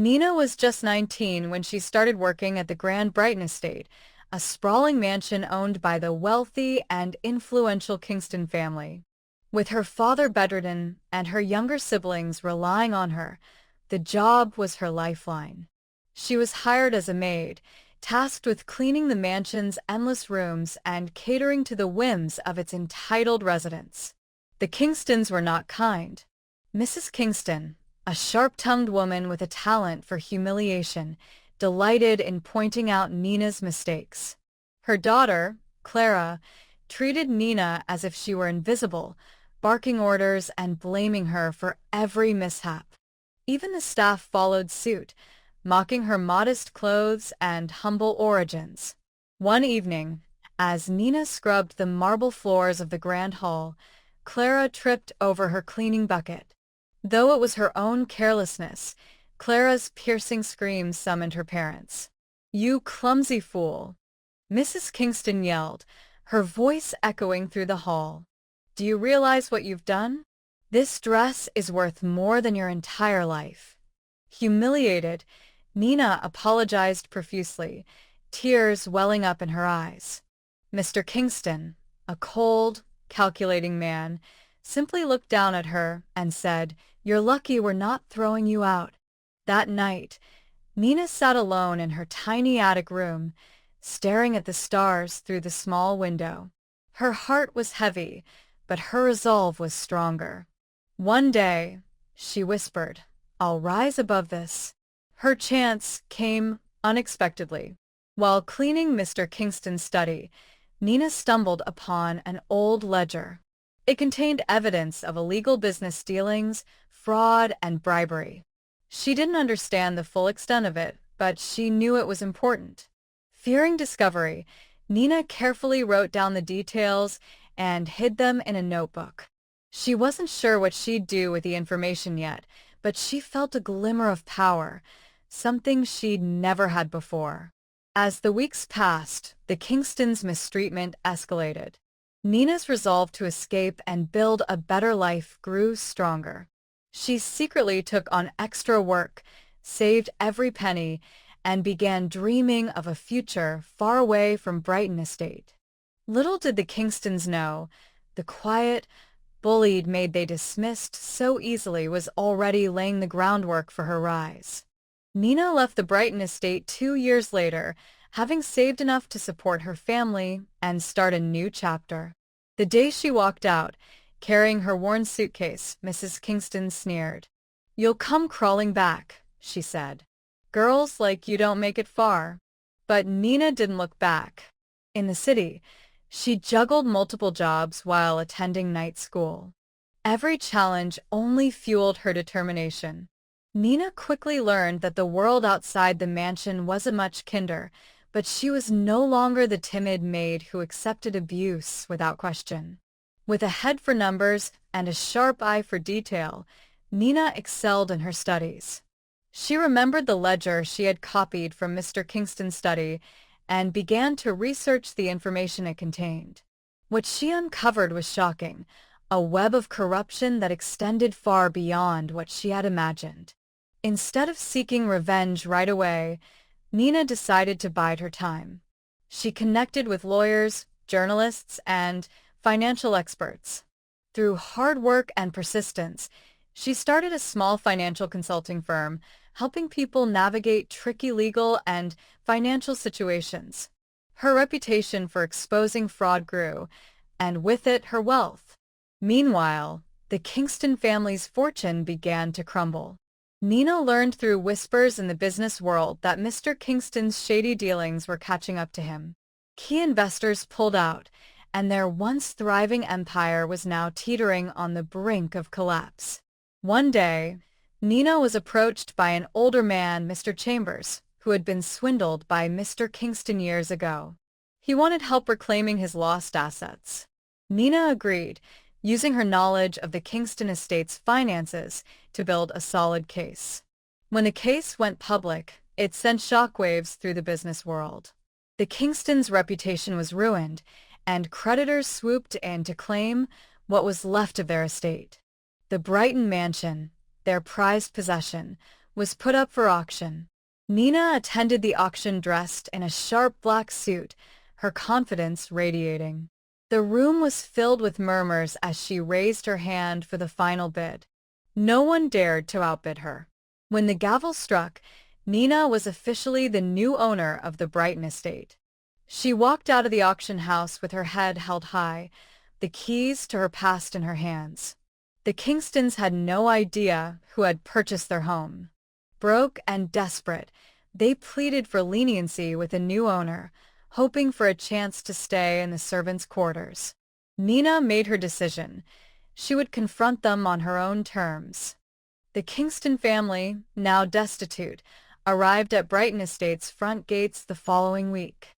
Nina was just 19 when she started working at the Grand Brighton Estate, a sprawling mansion owned by the wealthy and influential Kingston family. With her father bedridden and her younger siblings relying on her, the job was her lifeline. She was hired as a maid, tasked with cleaning the mansion's endless rooms and catering to the whims of its entitled residents. The Kingstons were not kind. Mrs. Kingston, a sharp-tongued woman with a talent for humiliation, delighted in pointing out Nina's mistakes. Her daughter, Clara, treated Nina as if she were invisible, barking orders and blaming her for every mishap. Even the staff followed suit, mocking her modest clothes and humble origins. One evening, as Nina scrubbed the marble floors of the grand hall, Clara tripped over her cleaning bucket. Though it was her own carelessness, Clara's piercing screams summoned her parents. "You clumsy fool!" Mrs. Kingston yelled, her voice echoing through the hall. "Do you realize what you've done? This dress is worth more than your entire life." Humiliated, Nina apologized profusely, tears welling up in her eyes. Mr. Kingston, a cold, calculating man, simply looked down at her and said, "You're lucky we're not throwing you out." That night, Nina sat alone in her tiny attic room, staring at the stars through the small window. Her heart was heavy, but her resolve was stronger. "One day," she whispered, "I'll rise above this." Her chance came unexpectedly. While cleaning Mr. Kingston's study, Nina stumbled upon an old ledger. It contained evidence of illegal business dealings, fraud, and bribery. She didn't understand the full extent of it, but she knew it was important. Fearing discovery, Nina carefully wrote down the details and hid them in a notebook. She wasn't sure what she'd do with the information yet, but she felt a glimmer of power, something she'd never had before. As the weeks passed, the Kingstons' mistreatment escalated. Nina's resolve to escape and build a better life grew stronger. She secretly took on extra work, saved every penny, and began dreaming of a future far away from Brighton Estate. Little did the Kingstons know, the quiet, bullied maid they dismissed so easily was already laying the groundwork for her rise. Nina left the Brighton Estate 2 years later, having saved enough to support her family and start a new chapter. The day she walked out, carrying her worn suitcase, Mrs. Kingston sneered. "You'll come crawling back," she said. "Girls like you don't make it far." But Nina didn't look back. In the city, she juggled multiple jobs while attending night school. Every challenge only fueled her determination. Nina quickly learned that the world outside the mansion wasn't much kinder, but she was no longer the timid maid who accepted abuse without question. With a head for numbers and a sharp eye for detail, Nina excelled in her studies. She remembered the ledger she had copied from Mr. Kingston's study and began to research the information it contained. What she uncovered was shocking, a web of corruption that extended far beyond what she had imagined. Instead of seeking revenge right away, Nina decided to bide her time. She connected with lawyers, journalists, and financial experts. Through hard work and persistence, she started a small financial consulting firm, helping people navigate tricky legal and financial situations. Her reputation for exposing fraud grew, and with it her wealth. Meanwhile, the Kingston family's fortune began to crumble. Nina learned through whispers in the business world that Mr. Kingston's shady dealings were catching up to him. Key investors pulled out, and their once thriving empire was now teetering on the brink of collapse. One day, Nina was approached by an older man, Mr. Chambers, who had been swindled by Mr. Kingston years ago. He wanted help reclaiming his lost assets. Nina agreed, using her knowledge of the Kingston estate's finances to build a solid case. When the case went public, it sent shockwaves through the business world. The Kingstons' reputation was ruined, and creditors swooped in to claim what was left of their estate. The Brighton mansion, their prized possession, was put up for auction. Nina attended the auction dressed in a sharp black suit, her confidence radiating. The room was filled with murmurs as she raised her hand for the final bid. No one dared to outbid her. When the gavel struck, Nina was officially the new owner of the Brighton estate. She walked out of the auction house with her head held high, the keys to her past in her hands. The Kingstons had no idea who had purchased their home. Broke and desperate, they pleaded for leniency with a new owner, hoping for a chance to stay in the servants' quarters. Nina made her decision. She would confront them on her own terms. The Kingston family, now destitute, arrived at Brighton Estate's front gates the following week.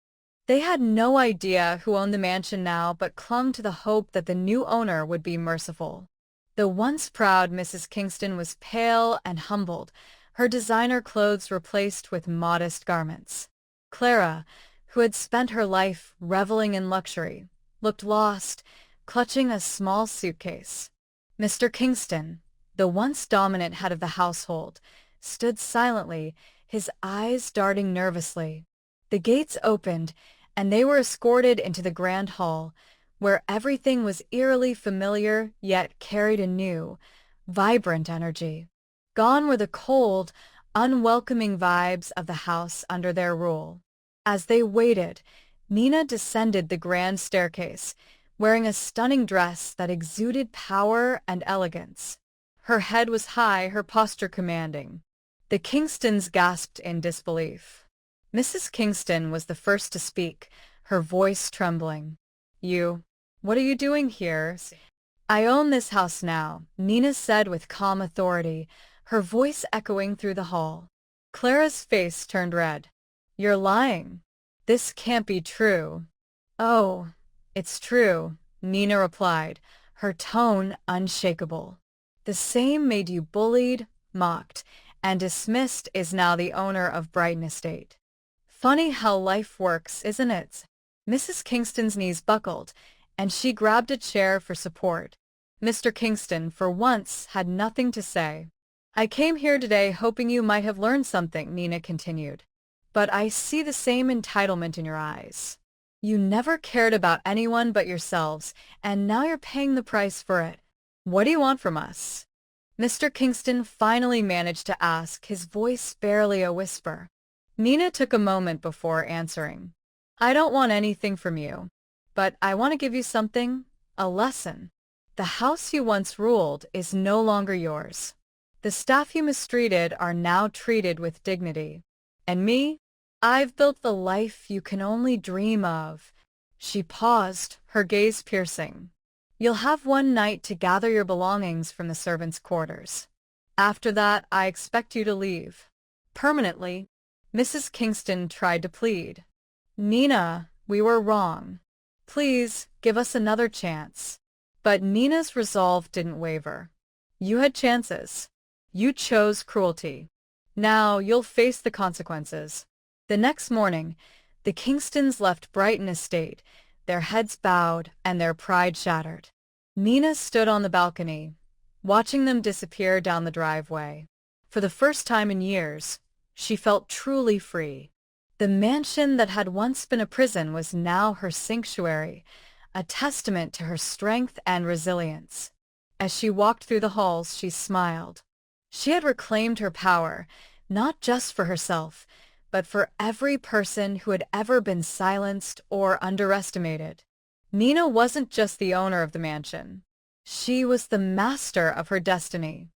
They had no idea who owned the mansion now, but clung to the hope that the new owner would be merciful. The once proud Mrs. Kingston was pale and humbled, her designer clothes replaced with modest garments. Clara, who had spent her life reveling in luxury, looked lost, clutching a small suitcase. Mr. Kingston, the once dominant head of the household, stood silently, his eyes darting nervously. The gates opened, and they were escorted into the grand hall, where everything was eerily familiar yet carried a new, vibrant energy. Gone were the cold, unwelcoming vibes of the house under their rule. As they waited, Nina descended the grand staircase, wearing a stunning dress that exuded power and elegance. Her head was high, her posture commanding. The Kingstons gasped in disbelief. Mrs. Kingston was the first to speak, her voice trembling. What are you doing here? I own this house now, Nina said with calm authority, her voice echoing through the hall. Clara's face turned red. You're lying. This can't be true. Oh, it's true, Nina replied, her tone unshakable. The same maid you bullied, mocked, and dismissed is now the owner of Brighton Estate. Funny how life works, isn't it? Mrs. Kingston's knees buckled, and she grabbed a chair for support. Mr. Kingston, for once, had nothing to say. I came here today hoping you might have learned something, Nina continued. But I see the same entitlement in your eyes. You never cared about anyone but yourselves, and now you're paying the price for it. What do you want from us? Mr. Kingston finally managed to ask, his voice barely a whisper. Nina took a moment before answering. I don't want anything from you, but I want to give you something, a lesson. The house you once ruled is no longer yours. The staff you mistreated are now treated with dignity. And me? I've built the life you can only dream of. She paused, her gaze piercing. You'll have one night to gather your belongings from the servants' quarters. After that, I expect you to leave. Permanently. Mrs. Kingston tried to plead. Nina, we were wrong. Please, give us another chance. But Nina's resolve didn't waver. You had chances. You chose cruelty. Now you'll face the consequences. The next morning, the Kingstons left Brighton Estate, their heads bowed and their pride shattered. Nina stood on the balcony, watching them disappear down the driveway. For the first time in years, she felt truly free. The mansion that had once been a prison was now her sanctuary, a testament to her strength and resilience. As she walked through the halls, she smiled. She had reclaimed her power, not just for herself, but for every person who had ever been silenced or underestimated. Nina wasn't just the owner of the mansion. She was the master of her destiny.